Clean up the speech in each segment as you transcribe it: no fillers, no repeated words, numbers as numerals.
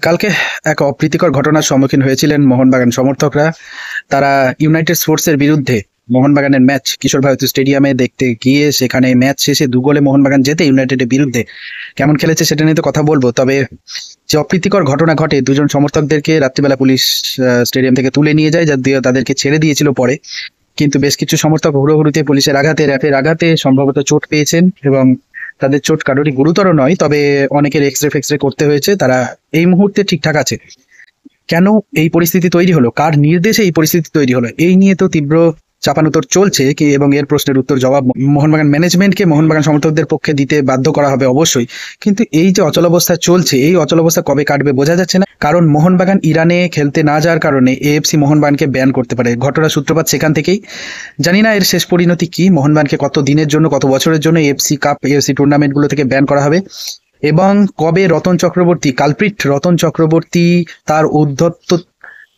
কালকে এক অপ্রীতিকর ঘটনার সম্মুখীন হয়েছিলেন মোহনবাগান সমর্থকরা। তারা ইউনাইটেড স্পোর্টসের বিরুদ্ধে মোহনবাগানের ম্যাচ কিশোর ভারতী স্টেডিয়ামে দেখতে গিয়ে সেখানে ম্যাচ শেষে 2 গোলে মোহনবাগান জেতে ইউনাইটেডের বিরুদ্ধে কেমন খেলেছে সেটা নিয়ে তো কথা বলবো। তবে যে অপ্রীতিকর ঘটনা ঘটে, 2 জন সমর্থকদেরকে রাত্রিবেলা পুলিশ স্টেডিয়াম থেকে তুলে নিয়ে যায়, যা দিয়ে তাদেরকে ছেড়ে দিয়েছিল পরে। কিন্তু বেশ কিছু সমর্থক হুড়োহুড়িতে পুলিশের আঘাতে, র্যাফের আঘাতে সম্ভবত চোট পেয়েছেন এবং তাদের চোট কারোরই গুরুতর নয়, তবে অনেকের এক্সরে ফেক্সরে করতে হয়েছে। তারা এই মুহূর্তে ঠিকঠাক আছে। কেন এই পরিস্থিতি তৈরি হলো, কার নির্দেশে এই পরিস্থিতি তৈরি হলো, এই নিয়ে তো তীব্র চাপানোতর চলছে কি, এবং এর প্রশ্নের উত্তর জবাব মোহনবাগান ম্যানেজমেন্টকে মোহনবাগান সমর্থকদের পক্ষে দিতে বাধ্য করা হবে অবশ্যই। কিন্তু এই যে অচলাবস্থা চলছে, এই অচলাবস্থা কবে কাটবে বোঝা যাচ্ছে না। কারণ মোহনবাগান ইরানে খেলতে না যাওয়ার কারণে এএফসি মোহনবাগানকে ব্যান করতে পারে। ঘটনার সূত্রপাত সেখান থেকেই। জানি না এর শেষ পরিণতি কি, মোহনবাগানকে কত দিনের জন্য, কত বছরের জন্য এএফসি কাপ, এএফসি টুর্নামেন্টগুলো থেকে ব্যান করা হবে, এবং কবে রতন চক্রবর্তী, কালপ্রিট রতন চক্রবর্তী তার উদ্ধত্ত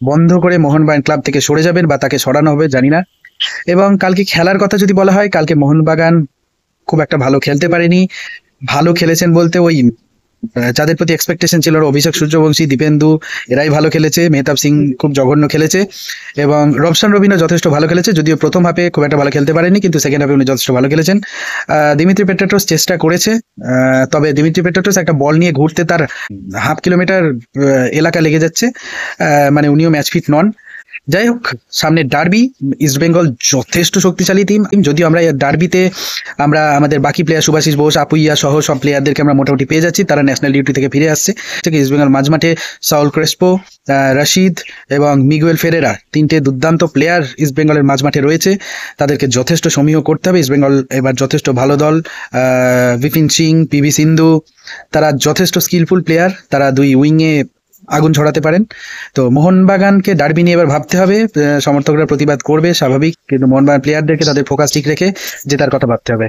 বন্ধ করে মোহনবাগান ক্লাব থেকে সরে যাবেন বা তাকে সরানো হবে জানি না। এবং কালকে খেলার কথা যদি বলা হয়, কালকে মোহনবাগান খুব একটা ভালো খেলতে পারেনি। ভালো খেলেছেন বলতে ওই যাদের প্রতি এক্সপেকটেশন ছিল, অভিষেক সূর্যবংশী, দীপেন্দু, এরাই ভালো খেলেছে। মেহতাব সিং খুব জঘন্য খেলেছে এবং রবসান রবিনও যথেষ্ট ভালো খেলেছে, যদিও প্রথম হাফে খুব একটা ভালো খেলতে পারেনি, কিন্তু সেকেন্ড হাফে উনি যথেষ্ট ভালো খেলেছেন। দিমিত্রি পেট্রাটোস চেষ্টা করেছে, তবে দিমিত্রি পেট্রাটোস একটা বল নিয়ে ঘুরতে তার হাফ কিলোমিটার এলাকা লেগে যাচ্ছে, মানে উনিও ম্যাচ ফিট নন। যাই হোক, সামনে ডার্বি, ইস্টবেঙ্গল যথেষ্ট শক্তিশালী টিম। যদিও আমরা ডার্বিতে আমরা আমাদের বাকি প্লেয়ার সুভাশিস বোস, আপুইয়া সহ সব প্লেয়ারদেরকে আমরা মোটামুটি পেয়ে যাচ্ছি, তারা ন্যাশনাল ডিউটি থেকে ফিরে আসছে। ইস্টবেঙ্গল মাঝমাঠে সাউল ক্রেসপো, রশিদ এবং মিগুয়েল ফেরেরা, 3টে দুর্দান্ত প্লেয়ার ইস্টবেঙ্গলের মাঝমাঠে রয়েছে। তাদেরকে যথেষ্ট সমীহ করতে হবে। ইস্টবেঙ্গল এবার যথেষ্ট ভালো দল। বিপিন সিং, পিভি সিন্ধু, তারা যথেষ্ট স্কিলফুল প্লেয়ার, তারা 2 উইংয়ে আগুন ছড়াতে পারেন। তো মোহনবাগানকে ডার্বি নিয়ে এবার ভাবতে হবে। সমর্থকরা প্রতিবাদ করবে স্বাভাবিক, কিন্তু মোহনবাগান প্লেয়ারদেরকে তাদের ফোকাস ঠিক রেখে জেতার কথা ভাবতে হবে।